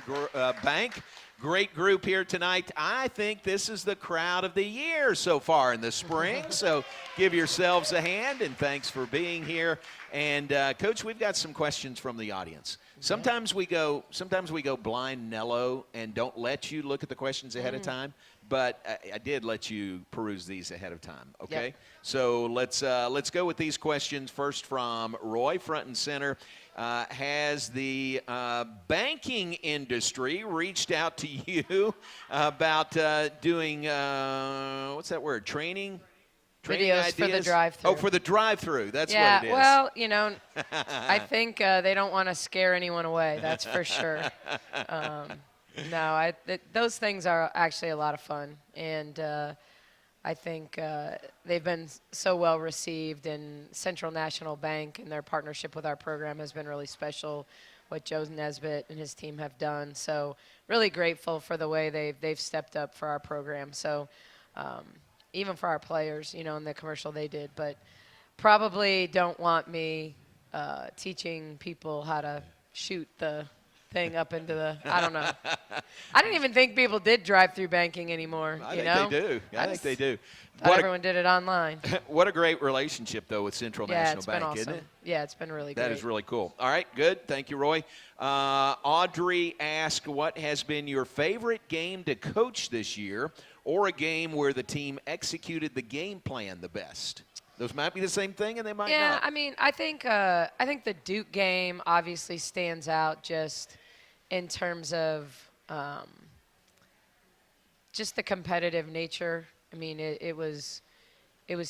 bank. Great group here tonight. I think this is the crowd of the year so far in the spring. So give yourselves a hand, and thanks for being here. And Coach, we've got some questions from the audience. Sometimes we go blind Nello and don't let you look at the questions ahead of time. But I did let you peruse these ahead of time. Okay. Yep. So let's go with these questions. First from Roy, front and center. Has the banking industry reached out to you about doing, what's that word, training Videos ideas? for the drive-thru. Oh, for the drive-thru. That's yeah, what it is. Well, you know, I think they don't want to scare anyone away. That's for sure. Those things are actually a lot of fun, and I think they've been so well received, and Central National Bank and their partnership with our program has been really special, what Joe Nesbitt and his team have done. So really grateful for the way they've stepped up for our program. So even for our players, you know, in the commercial they did. But probably don't want me teaching people how to shoot the thing up into the, I don't know. I didn't even think people did drive-through banking anymore. I think they do. I think they do. Thought everyone did it online. What a great relationship, though, with Central National Bank, awesome. isn't it? Yeah, it's been really great. That is really cool. All right, good. Thank you, Roy. Audrey asked, what has been your favorite game to coach this year, or a game where the team executed the game plan the best? Those might be the same thing, and they might not. Yeah, I mean, I think the Duke game obviously stands out just in terms of just the competitive nature. I mean, it was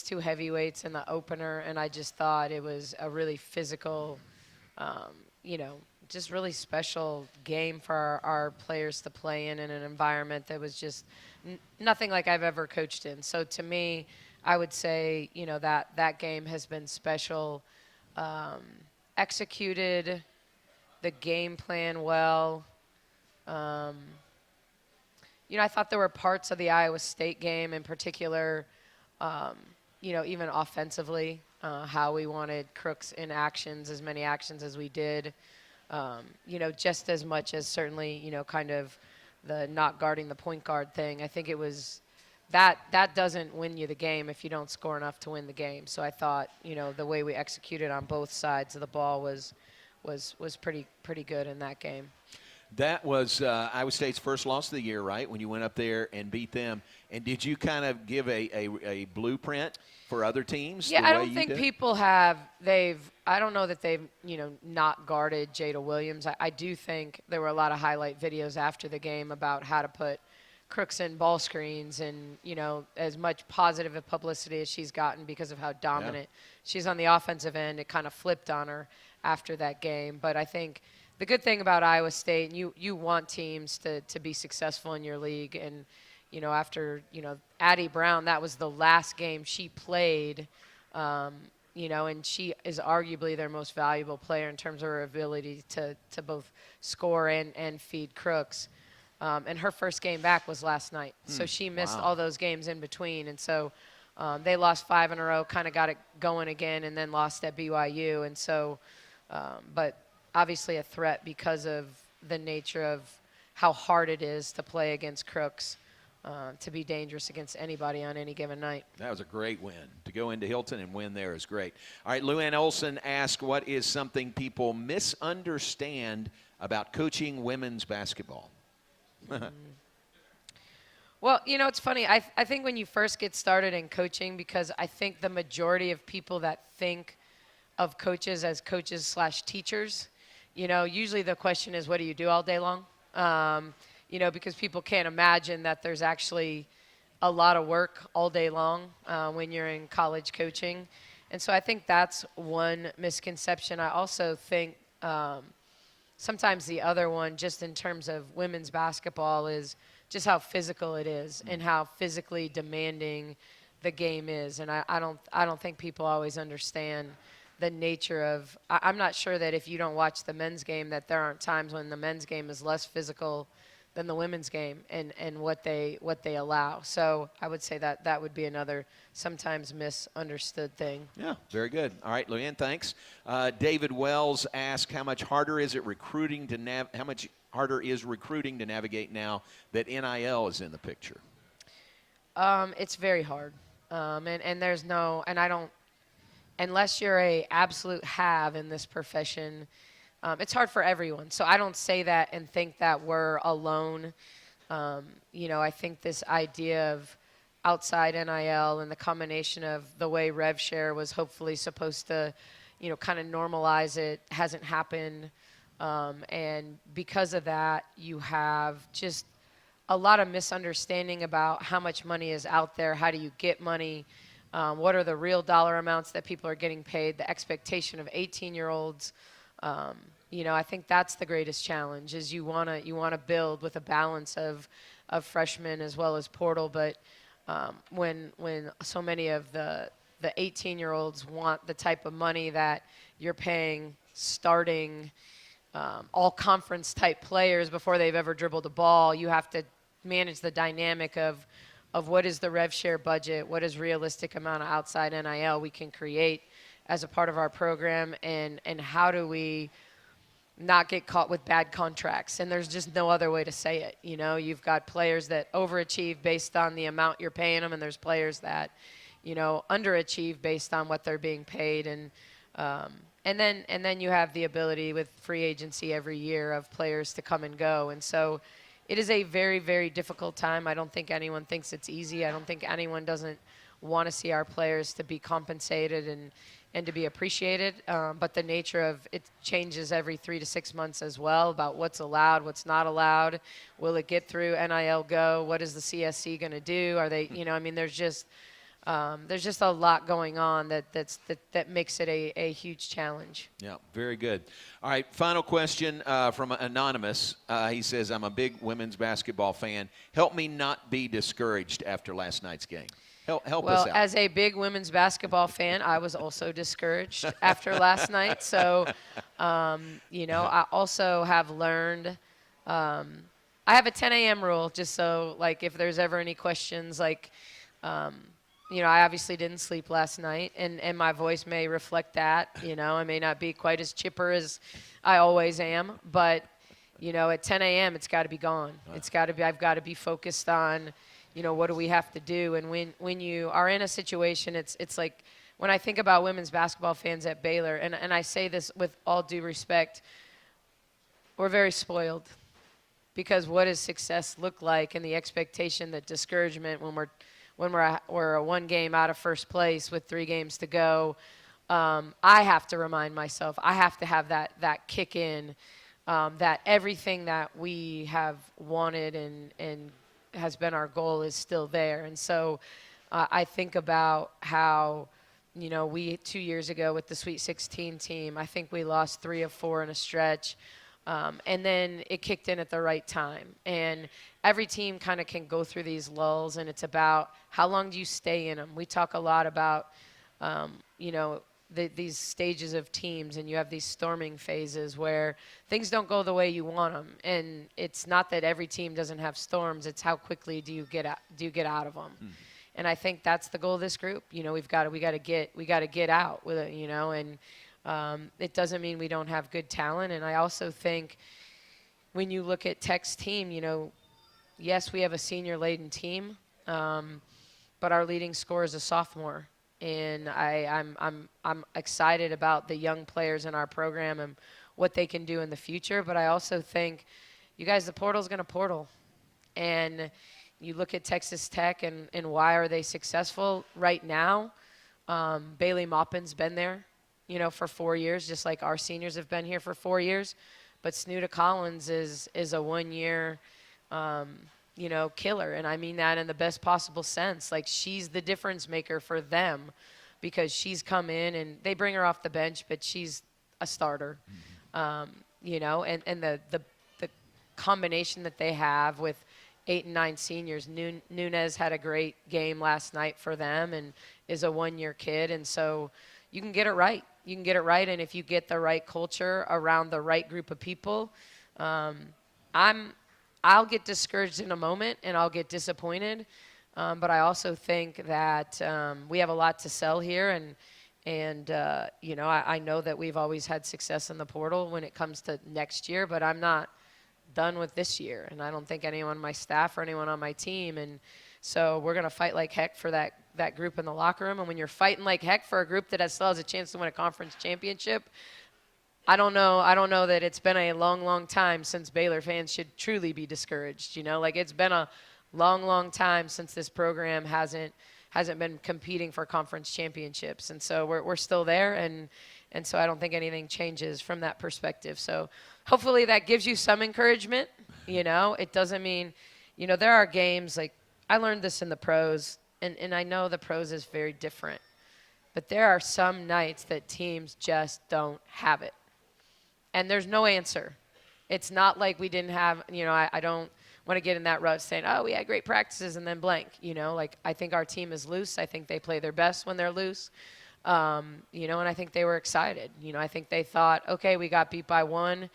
two heavyweights in the opener, and I just thought it was a really physical, just really special game for our players to play in an environment that was just nothing like I've ever coached in. So to me, I would say, that game has been special. Executed the game plan well. I thought there were parts of the Iowa State game in particular, even offensively, how we wanted Crooks in as many actions as we did, just as much as certainly, kind of the not guarding the point guard thing. I think it was that doesn't win you the game if you don't score enough to win the game. So I thought, the way we executed on both sides of the ball was pretty good in that game. That was Iowa State's first loss of the year, right, when you went up there and beat them. And did you kind of give a blueprint for other teams? Yeah, I don't think people have. I don't know that they've, not guarded Jada Williams. I do think there were a lot of highlight videos after the game about how to put Crooks in ball screens, and, as much positive publicity as she's gotten because of how dominant she's on the offensive end, it kind of flipped on her after that game. But I think the good thing about Iowa State, you want teams to be successful in your league. And, after, Addie Brown, that was the last game she played, and she is arguably their most valuable player in terms of her ability to both score and feed Crooks. And her first game back was last night. So she missed all those games in between. And so they lost 5 in a row, kind of got it going again, and then lost at BYU. And so, but obviously a threat because of the nature of how hard it is to play against Crooks, to be dangerous against anybody on any given night. That was a great win. To go into Hilton and win there is great. All right, Luann Olson asked, what is something people misunderstand about coaching women's basketball? Well, it's funny. I think when you first get started in coaching, because I think the majority of people that think of coaches as coaches/teachers, usually the question is, what do you do all day long? Because people can't imagine that there's actually a lot of work all day long when you're in college coaching. And so I think that's one misconception. I also think sometimes the other one, just in terms of women's basketball, is just how physical it is and how physically demanding the game is. And I don't think people always understand the nature of. I'm not sure that if you don't watch the men's game, that there aren't times when the men's game is less physical than the women's game and what they allow. So I would say that would be another sometimes misunderstood thing. Yeah, very good. All right, Luann, thanks. David Wells asked, how much harder is recruiting to navigate now that NIL is in the picture? It's very hard. And there's no, and I don't, unless you're a absolute have in this profession, it's hard for everyone. So I don't say that and think that we're alone. I think this idea of outside NIL and the combination of the way rev share was hopefully supposed to, kind of normalize it, hasn't happened. And because of that, you have just a lot of misunderstanding about how much money is out there, how do you get money, what are the real dollar amounts that people are getting paid, the expectation of 18-year-olds. I think that's the greatest challenge is you want to build with a balance of freshmen as well as portal. But when so many of the 18-year-olds want the type of money that you're paying starting all conference type players before they've ever dribbled a ball, you have to manage the dynamic of what is the rev share budget, what is realistic amount of outside NIL we can create as a part of our program, and how do we not get caught with bad contracts. And there's just no other way to say it. You've got players that overachieve based on the amount you're paying them, and there's players that, underachieve based on what they're being paid. And then you have the ability with free agency every year of players to come and go. And so it is a very, very difficult time. I don't think anyone thinks it's easy. I don't think anyone doesn't want to see our players to be compensated and to be appreciated. But the nature of it changes every 3 to 6 months as well about what's allowed, what's not allowed. Will it get through NIL Go? What is the CSC going to do? Are they, there's just a lot going on that makes it a huge challenge. Yeah, very good. All right, final question from Anonymous. He says, I'm a big women's basketball fan. Help me not be discouraged after last night's game. Help us out. Well, as a big women's basketball fan, I was also discouraged after last night. So, I also have learned I have a 10 a.m. rule just so, if there's ever any questions, I obviously didn't sleep last night, and my voice may reflect that. I may not be quite as chipper as I always am, but, at 10 a.m. it's got to be gone. I've got to be focused on, what do we have to do? And when you are in a situation, it's like when I think about women's basketball fans at Baylor, and I say this with all due respect, we're very spoiled because what does success look like and the expectation that discouragement when we're a one game out of first place with 3 games to go, I have to remind myself, I have to have that kick in, that everything that we have wanted and has been our goal is still there. And so I think about how, we 2 years ago with the Sweet 16 team, I think we lost 3 of 4 in a stretch. And then it kicked in at the right time. And every team kind of can go through these lulls, and it's about how long do you stay in them. We talk a lot about, these stages of teams, and you have these storming phases where things don't go the way you want them. And it's not that every team doesn't have storms; it's how quickly do you get out of them. And I think that's the goal of this group. We got to get out with it. And it doesn't mean we don't have good talent. And I also think when you look at Tech's team, yes, we have a senior-laden team, but our leading scorer is a sophomore. And I'm excited about the young players in our program and what they can do in the future. But I also think, you guys, the portal's going to portal. And you look at Texas Tech and why are they successful right now. Bailey Maupin's been there, for 4 years, just like our seniors have been here for 4 years. But Snuda Collins is a 1-year, killer. And I mean that in the best possible sense. She's the difference maker for them because she's come in and they bring her off the bench, but she's a starter. And the combination that they have with 8 and 9 seniors. Nunez had a great game last night for them and is a 1-year kid. And so you can get it right. You can get it right, and if you get the right culture around the right group of people, I'll get discouraged in a moment and I'll get disappointed. But I also think that we have a lot to sell here, and I know that we've always had success in the portal when it comes to next year, but I'm not done with this year, and I don't think anyone on my staff or anyone on my team. And so we're going to fight like heck for that group in the locker room. And when you're fighting like heck for a group that still has a chance to win a conference championship, I don't know that it's been a long, long time since Baylor fans should truly be discouraged. It's been a long, long time since this program hasn't been competing for conference championships. And so we're still there, and so I don't think anything changes from that perspective. So hopefully that gives you some encouragement. It doesn't mean, there are games I learned this in the pros, and I know the pros is very different, but there are some nights that teams just don't have it. And there's no answer. It's not like we didn't have, I don't want to get in that rut saying, oh, we had great practices and then blank. Like I think our team is loose. I think they play their best when they're loose. And I think they were excited. I think they thought, okay, we got beat by 1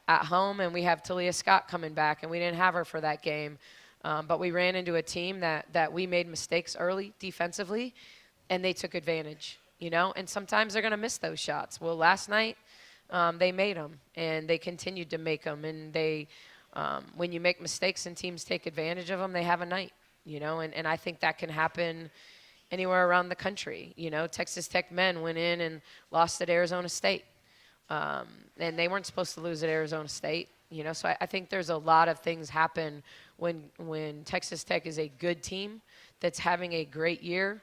at home and we have Talia Scott coming back and we didn't have her for that game. But we ran into a team that we made mistakes early defensively and they took advantage, and sometimes they're going to miss those shots. Well, last night they made them and they continued to make them. And they, when you make mistakes and teams take advantage of them, they have a night, and I think that can happen anywhere around the country. Texas Tech men went in and lost at Arizona State. And they weren't supposed to lose at Arizona State. So I think there's a lot of things happen when Texas Tech is a good team that's having a great year,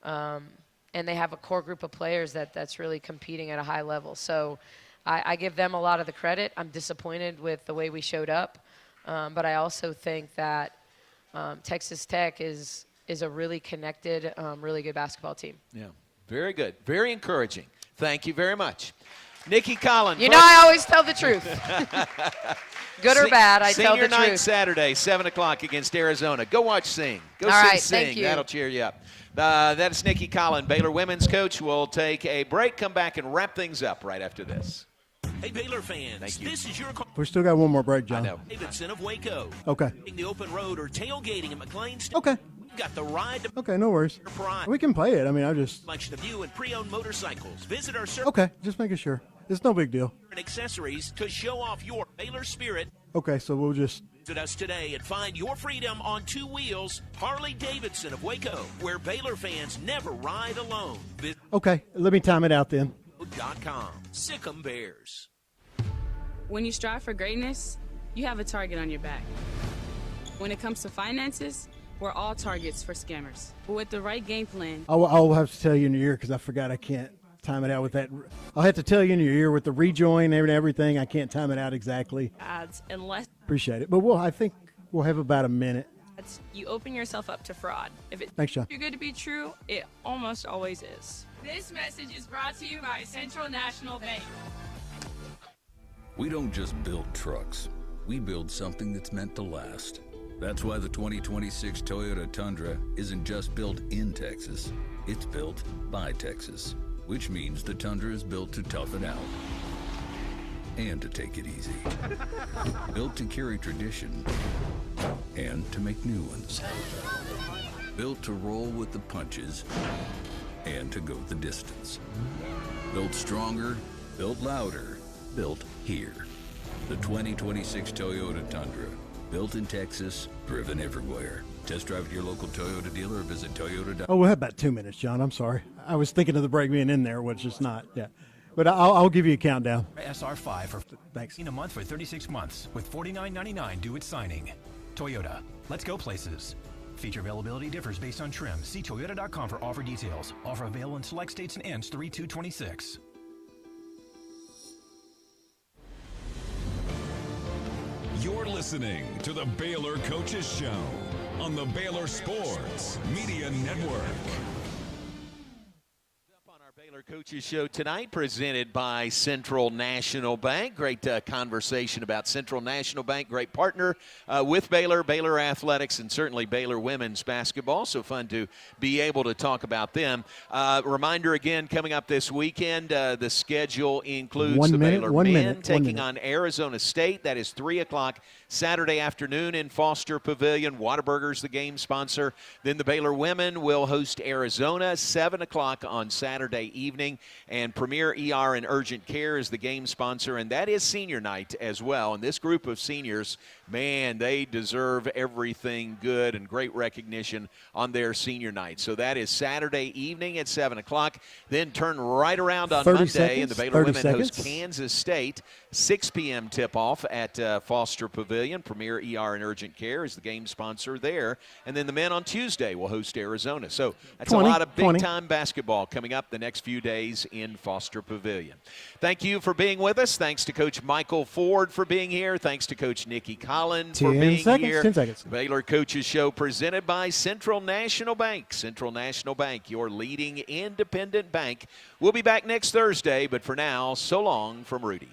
and they have a core group of players that's really competing at a high level. So I give them a lot of the credit. I'm disappointed with the way we showed up, but I also think that Texas Tech is a really connected, really good basketball team. Yeah, very good. Very encouraging. Thank you very much. Nicki Collen. I always tell the truth. Good or bad, I tell the truth. Senior night Saturday, 7 o'clock against Arizona. Go watch Sing. Go All see right, Sing. thank you. That'll cheer you up. That's Nicki Collen, Baylor women's coach. We'll take a break, come back, and wrap things up right after this. Hey, Baylor fans, Thank you. this is your We still got one more break, John. I know. Davidson of Waco. Okay. The open road or tailgating at McLean State. Okay. You've got the ride to Okay, no worries. pride. We can play it. I mean, I just. Selection of new and pre-owned motorcycles. Visit our service Okay, just making sure. It's no big deal. and accessories to show off your Baylor spirit. Okay, so we'll just. Visit us today and find your freedom on 2 wheels. Harley Davidson of Waco, where Baylor fans never ride alone. Visit Okay, let me time it out then. .com. Sick'em Bears. When you strive for greatness, you have a target on your back. When it comes to finances, we're all targets for scammers. But with the right game plan, I'll have to tell you in your ear because I forgot I can't time it out with that. I'll have to tell you in your ear with the rejoin and everything. I can't time it out exactly. Ads, unless Appreciate it. But I think we'll have about a minute. you open yourself up to fraud. If it's Thanks, John. too good to be true, it almost always is. this message is brought to you by Central National Bank. We don't just build trucks. We build something that's meant to last. That's why the 2026 Toyota Tundra isn't just built in Texas. It's built by Texas, which means the Tundra is built to tough it out and to take it easy. Built to carry tradition and to make new ones. Built to roll with the punches and to go the distance. Built stronger, built louder, built here. The 2026 Toyota Tundra. Built in Texas, driven everywhere. Test drive at your local Toyota dealer or visit Toyota. Oh, we'll have about 2 minutes, John. I'm sorry. I was thinking of the break being in there, which is not. Yeah. But I'll give you a countdown. SR5 for Thanks. a month for 36 months with $49.99 due at signing. Toyota, let's go places. Feature availability differs based on trim. See Toyota.com for offer details. Offer available in select states and ends 3/2/26. You're listening to the Baylor Coaches Show on the Baylor Sports Media Network. Baylor Coaches Show tonight, presented by Central National Bank. Great conversation about Central National Bank, great partner with Baylor, Baylor Athletics, and certainly Baylor women's basketball. So fun to be able to talk about them. Reminder again, coming up this weekend, the schedule includes Baylor men taking on Arizona State. That is 3 o'clock Saturday afternoon in Foster Pavilion. Whataburger's the game sponsor. Then the Baylor women will host Arizona, 7 o'clock on Saturday evening. And Premier ER and Urgent Care is the game sponsor, and that is senior night as well. And this group of seniors, man, they deserve everything good and great recognition on their senior night. So that is Saturday evening at 7 o'clock. Then turn right around on Monday, and the Baylor women host Kansas State. 6 p.m. tip-off at Foster Pavilion. Premier ER and Urgent Care is the game sponsor there. And then the men on Tuesday will host Arizona. So that's a lot of big-time basketball coming up the next few days in Foster Pavilion. Thank you for being with us. Thanks to Coach Michael Ford for being here. Thanks to Coach Nicki Collen for being here. 10 seconds. Baylor Coaches Show presented by Central National Bank. Central National Bank, your leading independent bank. We'll be back next Thursday, but for now, so long from Rudy's.